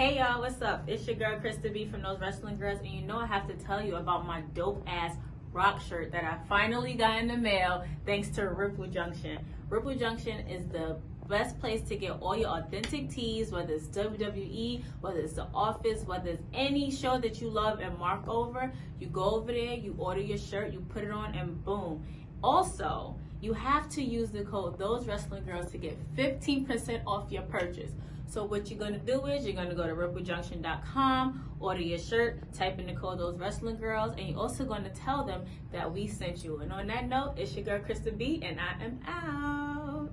Hey y'all, what's up? It's your girl Krista B from Those Wrestling Girls, and you know I have to tell you about my dope ass rock shirt that I finally got in the mail thanks to Ripple Junction. Ripple Junction is the best place to get all your authentic tees, whether it's WWE, whether it's The Office, whether it's any show that you love and mark over. You go over there, you order your shirt, you put it on, and boom. Also, you have to use the code Those Wrestling Girls to get 15% off your purchase. So what you're going to do is you're going to go to ripplejunction.com, order your shirt, type in the code Those Wrestling Girls, and you're also going to tell them that we sent you. And on that note, it's your girl Krista B, and I am out.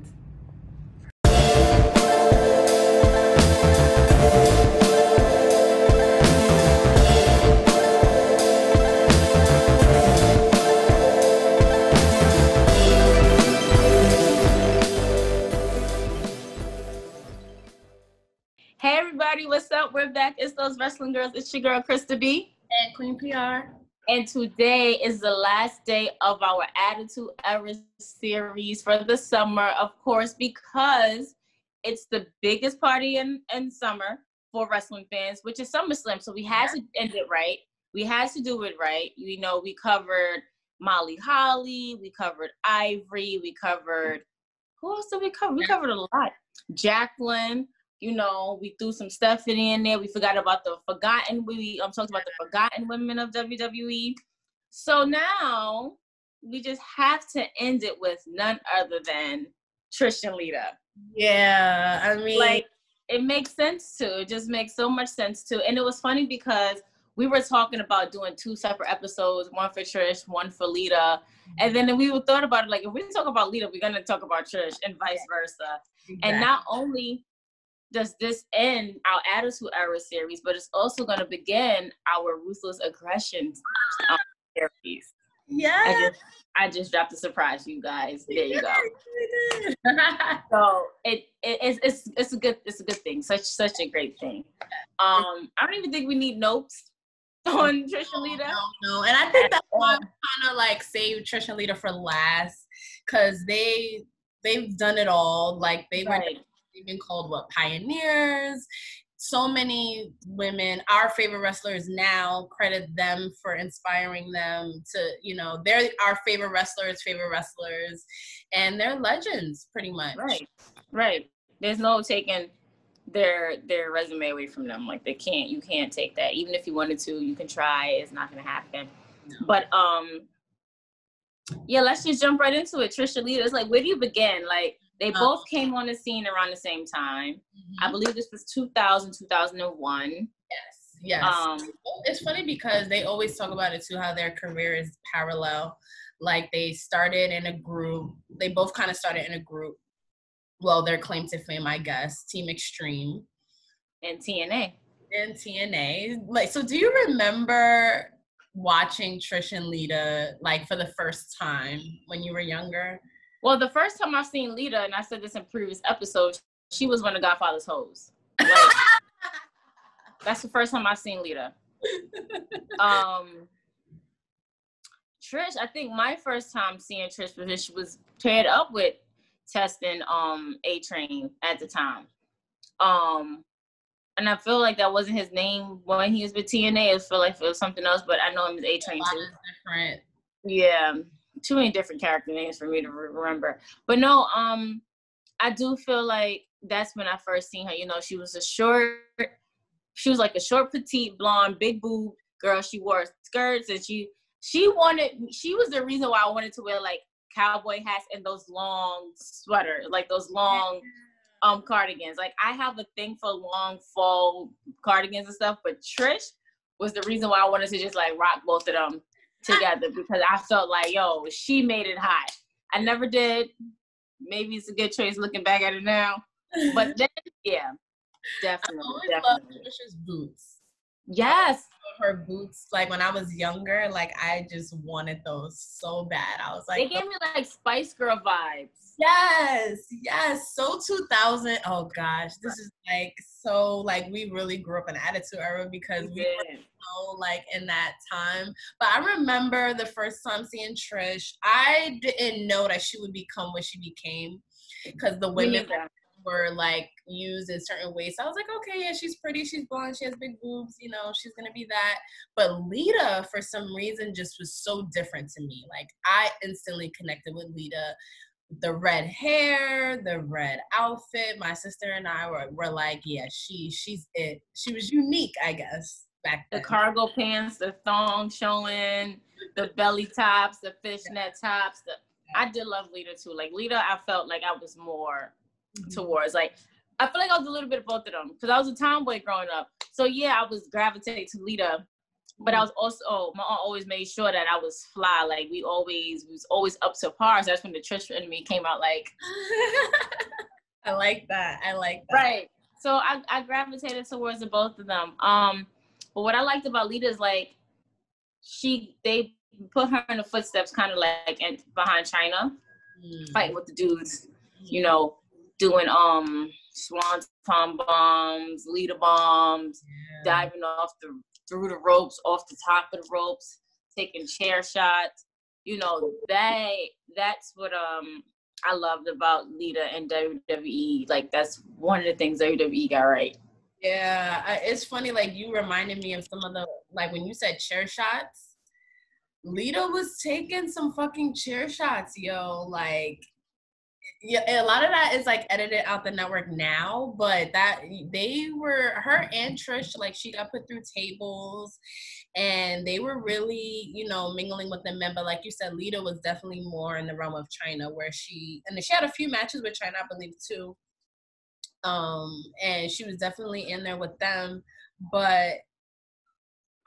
Hey everybody, what's up? We're back. It's Those Wrestling Girls. It's your girl Krista B and Queen PR. And today is the last day of our Attitude Era series for the summer, of course, because it's the biggest party in summer for wrestling fans, which is SummerSlam. So we had to end it right. We had to do it right. You know, we covered Molly Holly, we covered Ivory, we covered, who else did we cover? We covered a lot. Jacqueline. You know, we threw some Stephanie in there. We forgot about the forgotten. We talked about the forgotten women of WWE. So now we just have to end it with none other than Trish and Lita. Yeah, I mean, like it makes sense to. It just makes so much sense to. And it was funny because we were talking about doing 2 separate episodes, one for Trish, one for Lita. And then we thought about it like, if we talk about Lita, we're gonna talk about Trish, and vice versa. Exactly. And not only does this end our Attitude Era series, but it's also going to begin our Ruthless Aggression series. Yeah. I just dropped a surprise, you guys. There you go. So it's a good thing. Such a great thing. I don't even think we need notes on Trish and Lita. No. And I think that's why we kind of like saved Trish and Lita for last, because they've done it all. Like they've been called pioneers. So many women, our favorite wrestlers now, credit them for inspiring them to, you know, they're our favorite wrestlers, and they're legends pretty much. Right. There's no taking their resume away from them. Like you can't take that. Even if you wanted to, you can try. It's not gonna happen. No. But yeah, let's just jump right into it. Trish and Lita, it's like, where do you begin? Like, they both came on the scene around the same time. Mm-hmm. I believe this was 2001. Yes. It's funny because they always talk about it too, how their career is parallel. Like they started in a group. They both kind of started in a group. Well, their claim to fame, I guess, Team Extreme. And TNA. Like, so do you remember watching Trish and Lita, like, for the first time when you were younger? Well, the first time I've seen Lita, and I said this in previous episodes, she was one of Godfather's hoes. Like, that's the first time I've seen Lita. Trish, I think my first time seeing Trish was she was paired up with Testin A-Train at the time. And I feel like that wasn't his name when he was with TNA. I feel like it was something else, but I know him as A-Train too. Different. Yeah. Too many different character names for me to remember. But no, I do feel like that's when I first seen her. You know, she was like a short, petite, blonde, big boob girl. She wore skirts, and she was the reason why I wanted to wear like cowboy hats and those long sweaters, like those long cardigans. Like I have a thing for long fall cardigans and stuff, but Trish was the reason why I wanted to just like rock both of them together, because I felt like, yo, she made it hot. I never did. Maybe it's a good choice looking back at it now. But then, yeah, definitely. I always loved Trish's boots. Yes. Her boots, like when I was younger, like I just wanted those so bad. I was like, they gave me like Spice Girl vibes. Yes. So 2000. Oh gosh, this is like so like we really grew up in Attitude Era because we were so like in that time. But I remember the first time seeing Trish, I didn't know that she would become what she became, because the women were like used in certain ways. So I was like, okay, yeah, she's pretty, she's blonde, she has big boobs, you know, she's gonna be that. But Lita, for some reason, just was so different to me. Like I instantly connected with Lita. The red hair, the red outfit. My sister and I were like, yeah, she's it. She was unique, I guess, back then. The cargo pants, the thong showing, the belly tops, the fishnet tops. I did love Lita too. Like Lita, I felt like I was more towards like, I feel like I was a little bit of both of them because I was a tomboy growing up. So yeah, I was gravitating to Lita, but I was also, my aunt always made sure that I was fly. Like we was always up to par. So that's when the Trish in me came out. Like, I like that. Right. So I gravitated towards the both of them. But what I liked about Lita is like they put her in the footsteps, kind of like behind China, fighting with the dudes, you know, doing swanton bombs, Lita bombs, diving through the ropes, off the top of the ropes, taking chair shots. You know, that's what I loved about Lita and WWE. Like that's one of the things WWE got right. Yeah, it's funny. Like you reminded me of some of the, like when you said chair shots, Lita was taking some fucking chair shots, yo. Like, yeah, a lot of that is like edited out the network now, but that they were, her and Trish, like she got put through tables and they were really, you know, mingling with the men. But like you said, Lita was definitely more in the realm of China, where she had a few matches with China, I believe, too. And she was definitely in there with them. But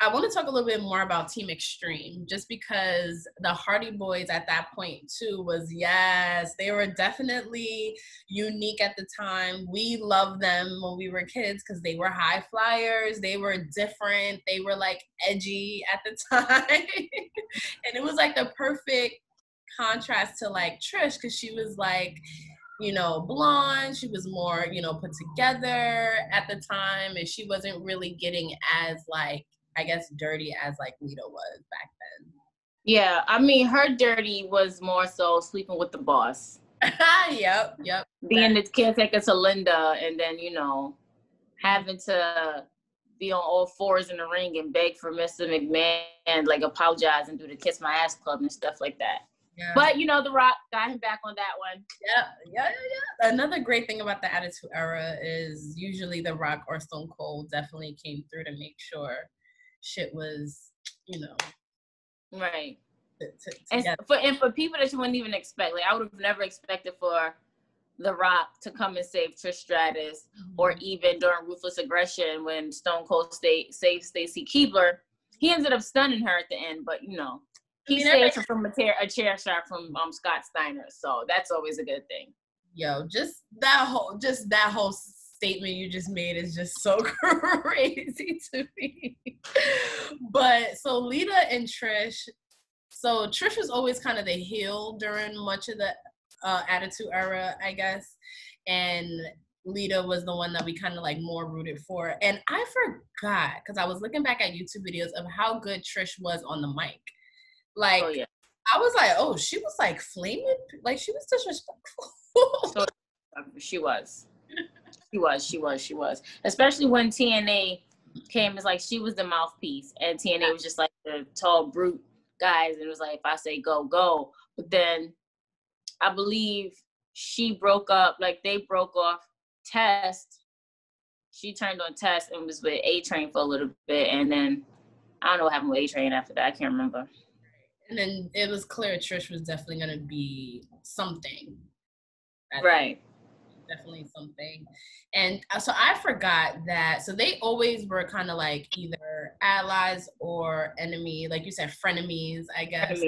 I want to talk a little bit more about Team Extreme, just because the Hardy Boys at that point too was, yes, they were definitely unique at the time. We loved them when we were kids because they were high flyers. They were different. They were like edgy at the time. And it was like the perfect contrast to like Trish, because she was like, you know, blonde. She was more, you know, put together at the time. And she wasn't really getting as like, I guess, dirty as like Lita was back then. Yeah, I mean, her dirty was more so sleeping with the boss. Yep. Being the caretaker to Linda, and then, you know, having to be on all fours in the ring and beg for Mr. McMahon, like apologize and do the Kiss My Ass Club and stuff like that. Yeah. But, you know, The Rock got him back on that one. Yeah. Another great thing about the Attitude Era is usually The Rock or Stone Cold definitely came through to make sure shit was, you know, right. And for people that you wouldn't even expect, like I would have never expected for The Rock to come and save Trish Stratus, or even during Ruthless Aggression when Stone Cold saved Stacy Keibler. He ended up stunning her at the end, but you know, he saved her from a chair shot from Scott Steiner, so that's always a good thing. Yo, just that whole statement you just made is just so crazy to me. But so Lita and Trish, so Trish was always kind of the heel during much of the Attitude Era, I guess, and Lita was the one that we kind of like more rooted for. And I forgot, because I was looking back at YouTube videos of how good Trish was on the mic. Like, I was like, oh, she was like flaming, like she was disrespectful. So, she was. Especially when TNA came, it's like she was the mouthpiece, and TNA was just like the tall brute guys, and it was like, if I say go, go. But then I believe they broke off Test. She turned on Test and was with A-Train for a little bit, and then I don't know what happened with A-Train after that. I can't remember. And then it was clear Trish was definitely going to be something. Right. Definitely something. And so I forgot that. So they always were kind of like either allies or enemy, like you said, frenemies, I guess.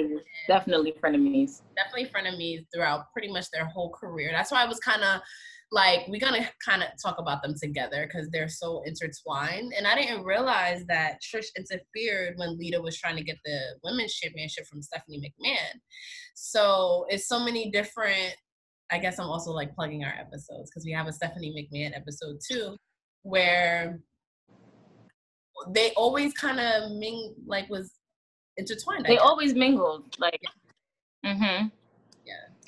Definitely frenemies. Definitely frenemies throughout pretty much their whole career. That's why I was kind of like, we're going to kind of talk about them together because they're so intertwined. And I didn't realize that Trish interfered when Lita was trying to get the women's championship from Stephanie McMahon. So it's so many different, I guess I'm also like plugging our episodes because we have a Stephanie McMahon episode too, where they always kind of was intertwined. They always mingled, like, Yeah.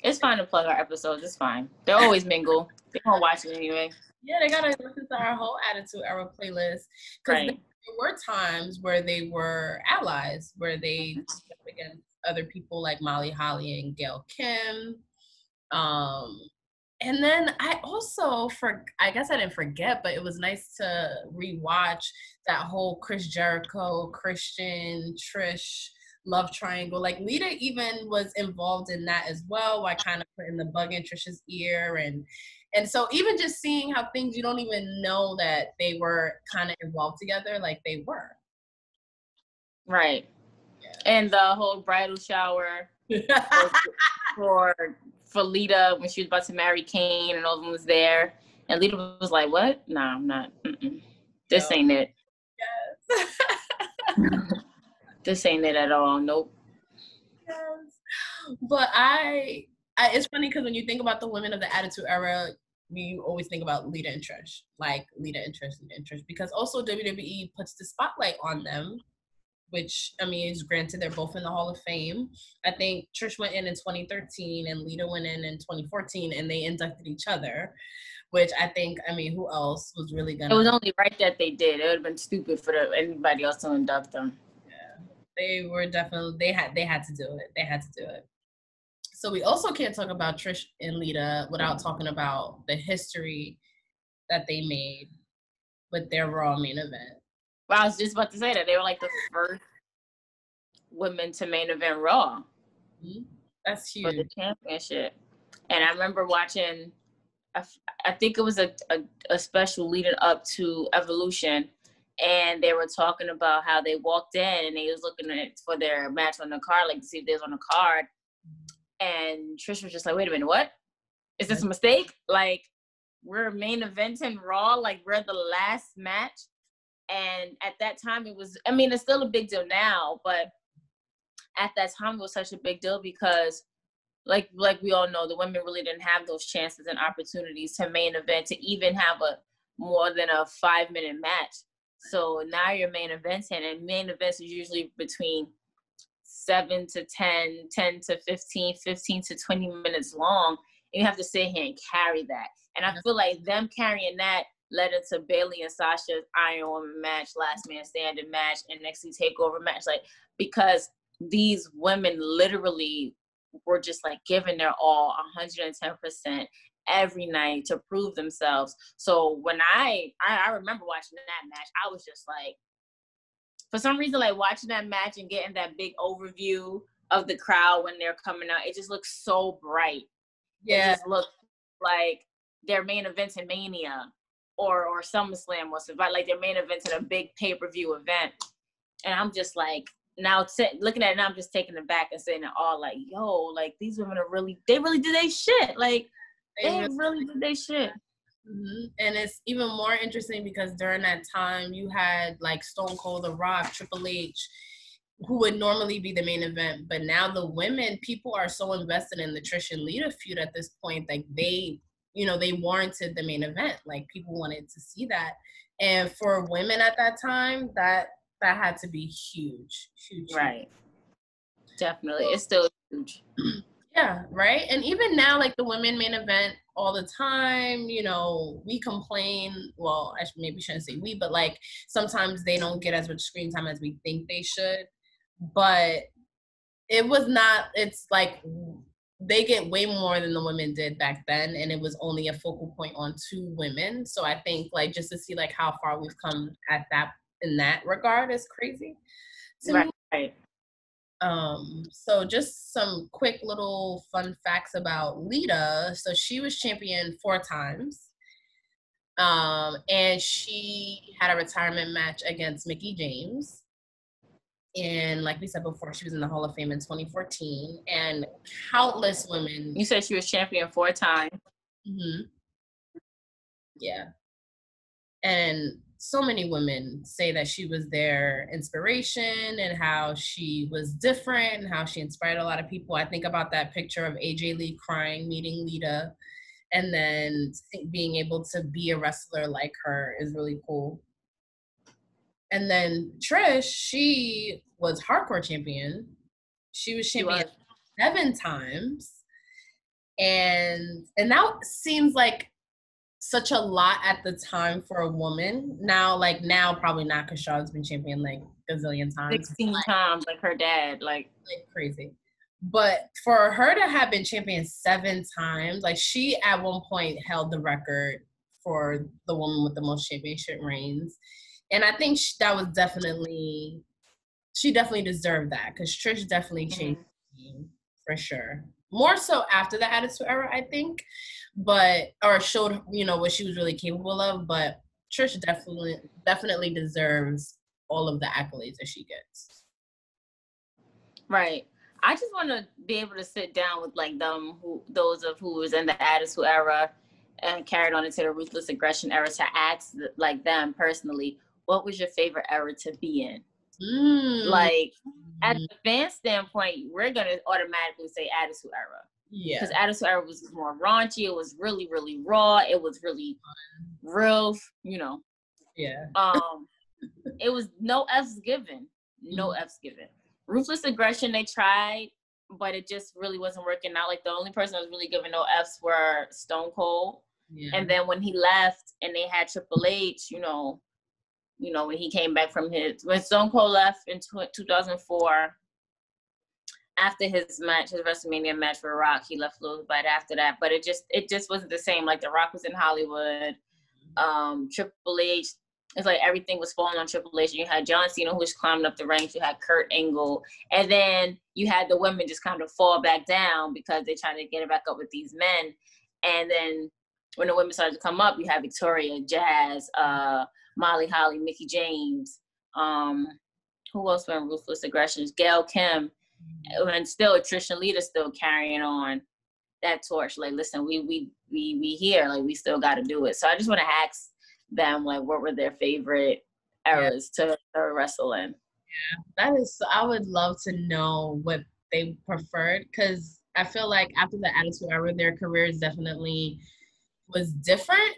It's fine to plug our episodes. It's fine. They'll always mingle. They won't watch it anyway. Yeah, they gotta listen to our whole Attitude Era playlist. Because there were times where they were allies, where they stood up against other people like Molly Holly and Gail Kim. And then I also, I guess I didn't forget, but it was nice to rewatch that whole Chris Jericho, Christian, Trish love triangle. Like Lita even was involved in that as well, by kind of putting the bug in Trish's ear. And so even just seeing how things you don't even know that they were kind of involved together, like they were. Right. Yeah. And the whole bridal shower for Lita when she was about to marry Kane and all of them was there. And Lita was like, what? Nah, I'm not. This ain't it. Yes. This ain't it at all. Nope. Yes. But it's funny because when you think about the women of the Attitude Era, you always think about Lita and Trish. Like Lita and Trish. Because also WWE puts the spotlight on them, which, I mean, is granted they're both in the Hall of Fame. I think Trish went in 2013 and Lita went in 2014, and they inducted each other, which I think, I mean, who else was really gonna... It was only right that they did. It would have been stupid for anybody else to induct them. Yeah, they were definitely, they had to do it. They had to do it. So we also can't talk about Trish and Lita without talking about the history that they made with their Raw main event. Well, I was just about to say that they were like the first women to main event Raw. Mm-hmm. That's huge. For the championship. And I remember watching, I think it was a special leading up to Evolution, and they were talking about how they walked in and they was looking for their match on the card, like to see if they was on the card. And Trish was just like, wait a minute, what? Is this a mistake? Like, we're main eventing Raw, like we're the last match. And at that time it was, I mean, it's still a big deal now, but at that time it was such a big deal because like we all know, the women really didn't have those chances and opportunities to main event, to even have a more than a 5-minute match. So now you're main eventing, and main events is usually between 7 to 10, 10 to 15, 15 to 20 minutes long. And you have to sit here and carry that. And I feel like them carrying that led into Bayley and Sasha's Iron Woman match, Last Man Standing match, and NXT TakeOver match. Like, because these women literally were just like giving their all 110% every night to prove themselves. So when I remember watching that match, I was just like, for some reason, like watching that match and getting that big overview of the crowd when they're coming out, it just looks so bright. Yeah. It just looks like their main events in Mania or SummerSlam was like their main events in a big pay-per-view event. And I'm just like, now looking at it now, I'm just taking it back and saying it all like, yo, like these women are they really did their shit. Like they really did their shit. Mm-hmm. And it's even more interesting because during that time you had like Stone Cold, The Rock, Triple H, who would normally be the main event. But now the women, people are so invested in the Trish and Lita feud at this point, like they warranted the main event. Like people wanted to see that. And for women at that time, that had to be huge. Right. Definitely. It's still huge. Yeah, right? And even now, like the women main event all the time, we complain. Well, I maybe shouldn't say we, but like sometimes they don't get as much screen time as we think they should. But it's like they get way more than the women did back then. And it was only a focal point on 2 women. So I think like just to see like how far we've come in that regard is crazy to me. Right. So just some quick little fun facts about Lita. So she was champion 4 times. And she had a retirement match against Mickie James. And like we said before, she was in the Hall of Fame in 2014. And countless women. You said she was champion 4 times. Mm-hmm. Yeah. And so many women say that she was their inspiration and how she was different and how she inspired a lot of people. I think about that picture of AJ Lee crying, meeting Lita, and then being able to be a wrestler like her is really cool. And then Trish, she was hardcore champion. She was champion 7 times. And that seems like such a lot at the time for a woman. Now probably not, because Charlotte's been champion like gazillion times. 16 times, like her dad, like crazy. But for her to have been champion 7 times, like she at one point held the record for the woman with the most championship reigns. And I think that was she definitely deserved that, because Trish definitely changed the game for sure. More so after the Attitude Era, I think, or showed, what she was really capable of. But Trish definitely deserves all of the accolades that she gets. Right. I just want to be able to sit down with like those who was in the Attitude Era and carried on into the Ruthless Aggression Era, to ask like them personally, what was your favorite era to be in? Like, at a fan standpoint, we're gonna automatically say Attitude Era. Yeah. Because Attitude Era was more raunchy. It was really, really raw. It was really real, Yeah. It was no F's given. No F's given. Ruthless Aggression, they tried, but it just really wasn't working out. Like, the only person that was really giving no F's were Stone Cold. Yeah. And then when he left and they had Triple H, when he came back when Stone Cold left in 2004, after his WrestleMania match for Rock, he left a little bit after that. But it just wasn't the same. Like, The Rock was in Hollywood. Triple H, it's like everything was falling on Triple H. You had John Cena, who was climbing up the ranks. You had Kurt Angle. And then you had the women just kind of fall back down because they tried to get it back up with these men. And then when the women started to come up, you had Victoria, Jazz, Molly Holly, Mickie James. Who else were in Ruthless Aggressions? Gail Kim. And still Trish and Lita still carrying on that torch. Like, listen, we here. Like, we still got to do it. So I just want to ask them, like, what were their favorite eras to wrestle in? Yeah, I would love to know what they preferred, because I feel like after the Attitude Era, their careers definitely was different.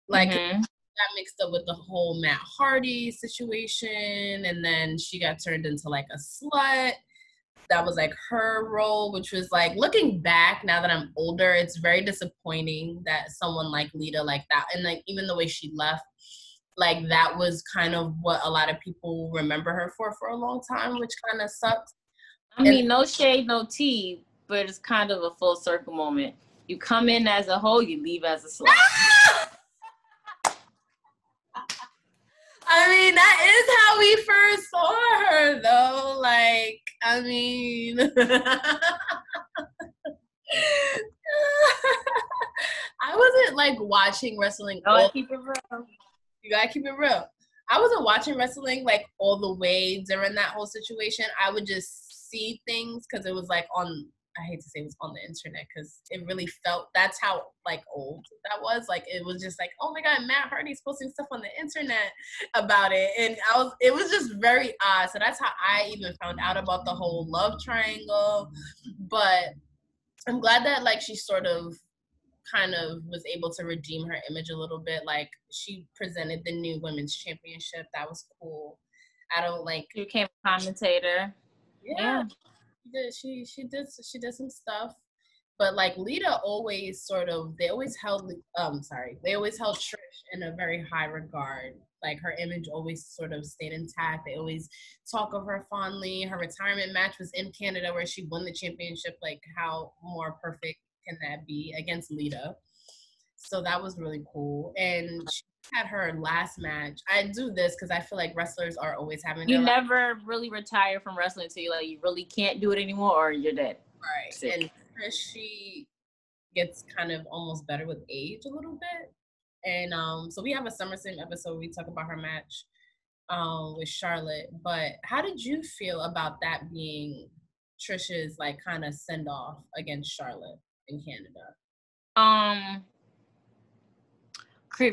Like, got mixed up with the whole Matt Hardy situation, and then she got turned into like a slut. That was like her role, which was like, looking back now that I'm older, it's very disappointing that someone like Lita, like that, and like even the way she left, like that was kind of what a lot of people remember her for a long time, which kind of sucks. I mean, no shade, no tea, but it's kind of a full circle moment. You come in as a hoe, you leave as a slut. I mean, that is how we first saw her, though. Like, I mean, I wasn't like watching wrestling. Keep it real. You gotta keep it real. I wasn't watching wrestling like all the way during that whole situation. I would just see things because it was like I hate to say it was on the internet, because it really felt, that's how like old that was. Like, it was just like, oh my God, Matt Hardy's posting stuff on the internet about it. And it was just very odd. So that's how I even found out about the whole love triangle. But I'm glad that like she sort of kind of was able to redeem her image a little bit. Like, she presented the new women's championship. That was cool. You became a commentator. Yeah. She did some stuff, but like Lita always they always held Trish in a very high regard. Like, her image always sort of stayed intact. They always talk of her fondly. Her retirement match was in Canada, where she won the championship. Like, how more perfect can that be, against Lita? So that was really cool. And she had her last match. I do this because I feel like wrestlers are always having. You never really retire from wrestling until you really can't do it anymore, or you're dead. Right. Sick. And Trish, she gets kind of almost better with age a little bit. And so we have a SummerSlam episode where we talk about her match with Charlotte. But how did you feel about that being Trish's like kind of send off against Charlotte in Canada?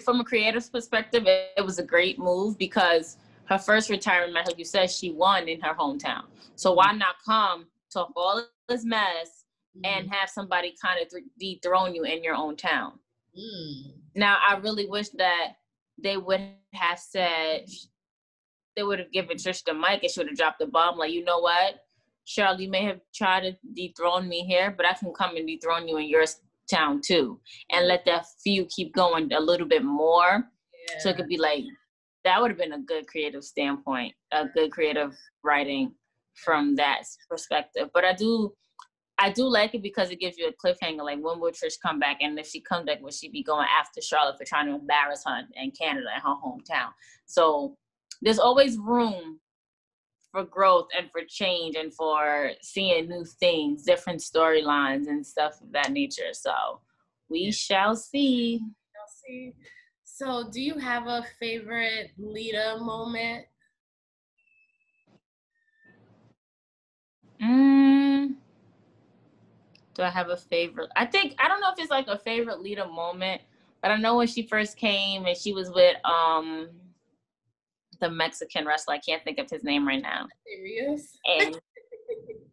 From a creative perspective, it was a great move, because her first retirement match, like you said, she won in her hometown. So why not come, talk all this mess, and have somebody kind of dethrone you in your own town? Now, I really wish that they would have given Trish the mic and she would have dropped the bomb. Like, you know what? Charlotte, you may have tried to dethrone me here, but I can come and dethrone you in hometown too, and let that feud keep going a little bit more. Yeah. So it could be like, that would have been a good creative standpoint, a good creative writing from that perspective. But I do like it because it gives you a cliffhanger. Like, when will Trish come back? And if she comes back, will she be going after Charlotte for trying to embarrass her in Canada, in her hometown? So there's always room for growth and for change and for seeing new things, different storylines and stuff of that nature. So we shall see. So do you have a favorite Lita moment? Do I have a favorite? I don't know if it's like a favorite Lita moment, but I know when she first came and she was with the Mexican wrestler. I can't think of his name right now. Rios? And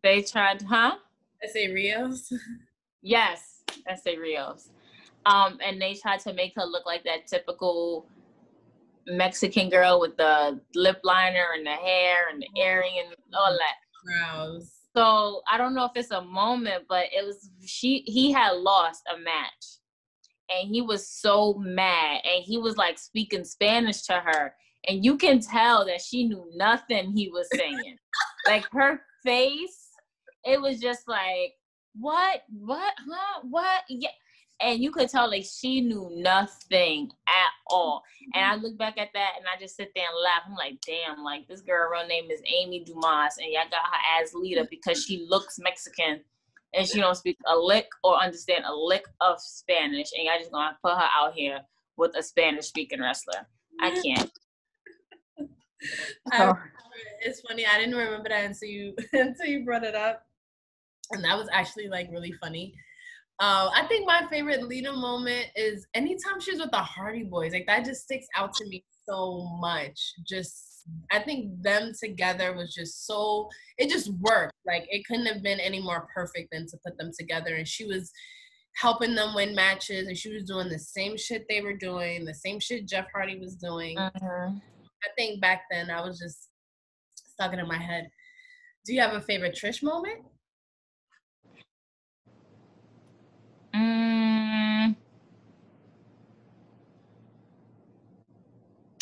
they tried, I say Rios? Yes, I say Rios. And they tried to make her look like that typical Mexican girl with the lip liner and the hair and the earring and all that. Gross. So I don't know if it's a moment, but he had lost a match and he was so mad and he was like speaking Spanish to her. And you can tell that she knew nothing he was saying. Like, her face, it was just like, what, huh, what? Yeah. And you could tell, like, she knew nothing at all. And I look back at that and I just sit there and laugh. I'm like, damn, like, this girl, real name is Amy Dumas, and y'all got her as Lita because she looks Mexican and she don't speak a lick or understand a lick of Spanish. And y'all just gonna put her out here with a Spanish speaking wrestler. I can't. It's funny. I didn't remember that until you brought it up, and that was actually like really funny. I think my favorite Lita moment is anytime she's with the Hardy Boys. Like, that just sticks out to me so much. I think them together was just so, it just worked. Like, it couldn't have been any more perfect than to put them together. And she was helping them win matches, and she was doing the same shit they were doing, the same shit Jeff Hardy was doing. I think back then I was just stuck it in my head. Do you have a favorite Trish moment?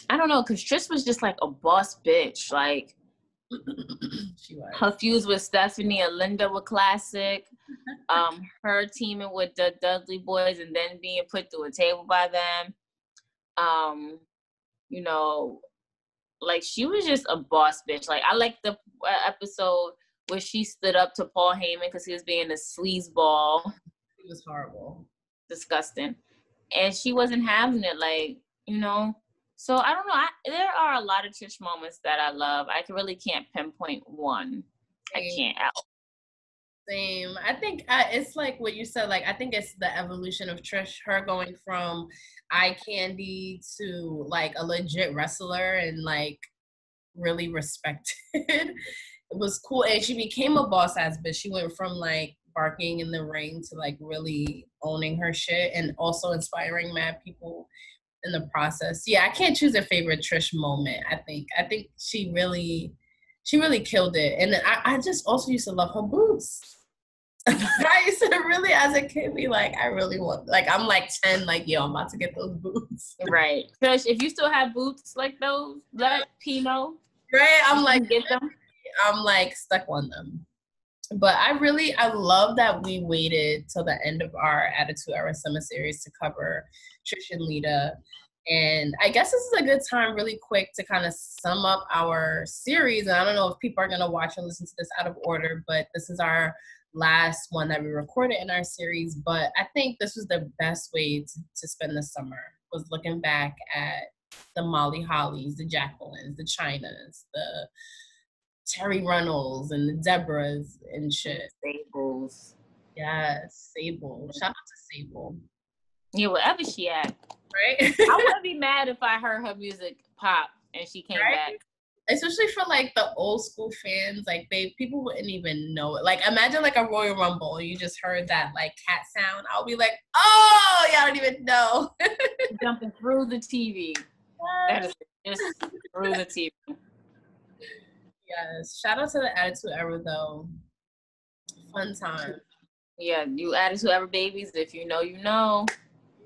I don't know, because Trish was just like a boss bitch. Like, she was. Her feuds with Stephanie and Linda were classic. Her teaming with the Dudley Boys and then being put through a table by them. You know, like, she was just a boss bitch. Like, I like the episode where she stood up to Paul Heyman because he was being a sleazeball. It was horrible. Disgusting. And she wasn't having it, like, you know. So I don't know. There are a lot of Trish moments that I love. I really can't pinpoint one. Same. I can't. Same. I think it's like what you said. Like, I think it's the evolution of Trish. Her going from eye candy to like a legit wrestler and like really respected. It was cool, and she became a boss ass bitch. She went from like barking in the ring to like really owning her shit and also inspiring mad people in the process. Yeah, I can't choose a favorite Trish moment. I think she really killed it. And I just also used to love her boots. I used to really, as a kid, be like, I really want, like, I'm like 10, like, yo, I'm about to get those boots. Right. Trish, if you still have boots like those, let Pino. Right. I'm like, get them. I'm like stuck on them. But I love that we waited till the end of our Attitude Era Summer Series to cover Trish and Lita. And I guess this is a good time really quick to kind of sum up our series. And I don't know if people are going to watch or listen to this out of order, but this is our last one that we recorded in our series. But I think this was the best way to spend the summer, was looking back at the Molly Hollies, the Jacquelines, the Chynas, the Terry Runnels and the Deborahs and shit. Sables. Yes, Sable. Shout out to Sable. Yeah, wherever she at. Right? I wouldn't be mad if I heard her music pop and she came back. Especially for like the old school fans, like people wouldn't even know it. Like, imagine like a Royal Rumble and you just heard that like cat sound. I'll be like, oh, y'all don't even know. Jumping through the TV. That is just through the TV. Yes. Shout out to the Attitude Era though. Fun time. Yeah, you added whoever babies. If you know, you know.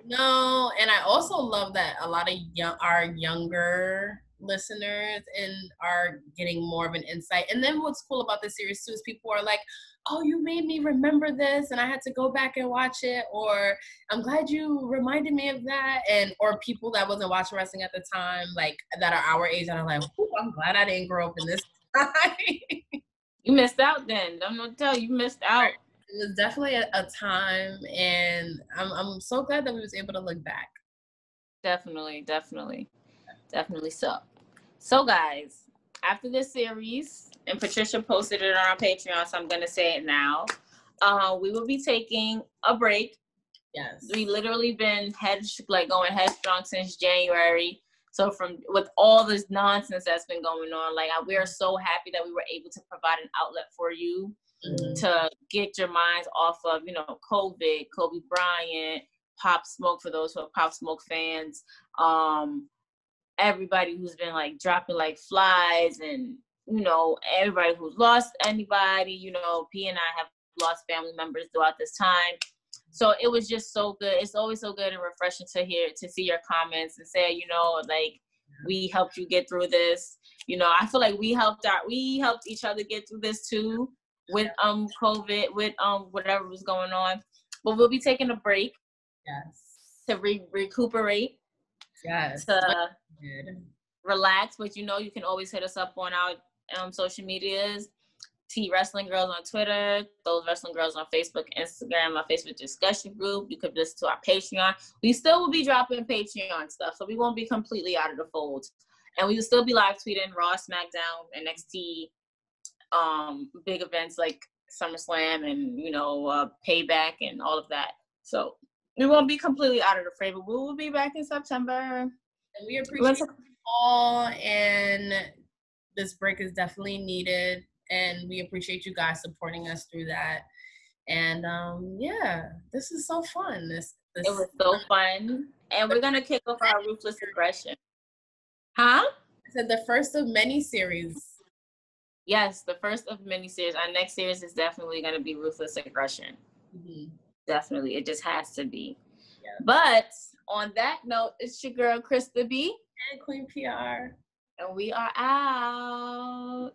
No, and I also love that a lot of our younger listeners and are getting more of an insight. And then what's cool about this series too is people are like, "Oh, you made me remember this, and I had to go back and watch it," or "I'm glad you reminded me of that," and or people that wasn't watching wrestling at the time, like that are our age, and are like, "I'm glad I didn't grow up in this time." You missed out then. I'm gonna tell you, you missed out. It was definitely a time, and I'm so glad that we was able to look back. Definitely so. So guys, after this series, and Patricia posted it on our Patreon, so I'm gonna say it now. We will be taking a break. Yes. We literally been going headstrong since January. So with all this nonsense that's been going on, like we are so happy that we were able to provide an outlet for you to get your minds off of, COVID, Kobe Bryant, Pop Smoke for those who are Pop Smoke fans. Everybody who's been like dropping like flies, and everybody who's lost anybody. P and I have lost family members throughout this time. So it was just so good. It's always so good and refreshing to see your comments and say, like, we helped you get through this. I feel like we helped each other get through this too, with COVID, with whatever was going on. But we'll be taking a break. Yes. To recuperate. Yes. To relax. But you can always hit us up on our social medias. T Wrestling Girls on Twitter, Those Wrestling Girls on Facebook, Instagram, our Facebook discussion group. You could listen to our Patreon. We still will be dropping Patreon stuff, so we won't be completely out of the fold. And we will still be live tweeting Raw, SmackDown, NXT, big events like SummerSlam and Payback and all of that. So we won't be completely out of the fray, but we will be back in September. And we appreciate you all, and this break is definitely needed. And we appreciate you guys supporting us through that. And yeah, this is so fun. It was so fun. And we're gonna kick off our Ruthless Aggression. Huh? I said the first of many series. Yes, the first of many series. Our next series is definitely gonna be Ruthless Aggression. Mm-hmm. Definitely, it just has to be. Yeah. But on that note, it's your girl Krista B and Queen PR. And we are out.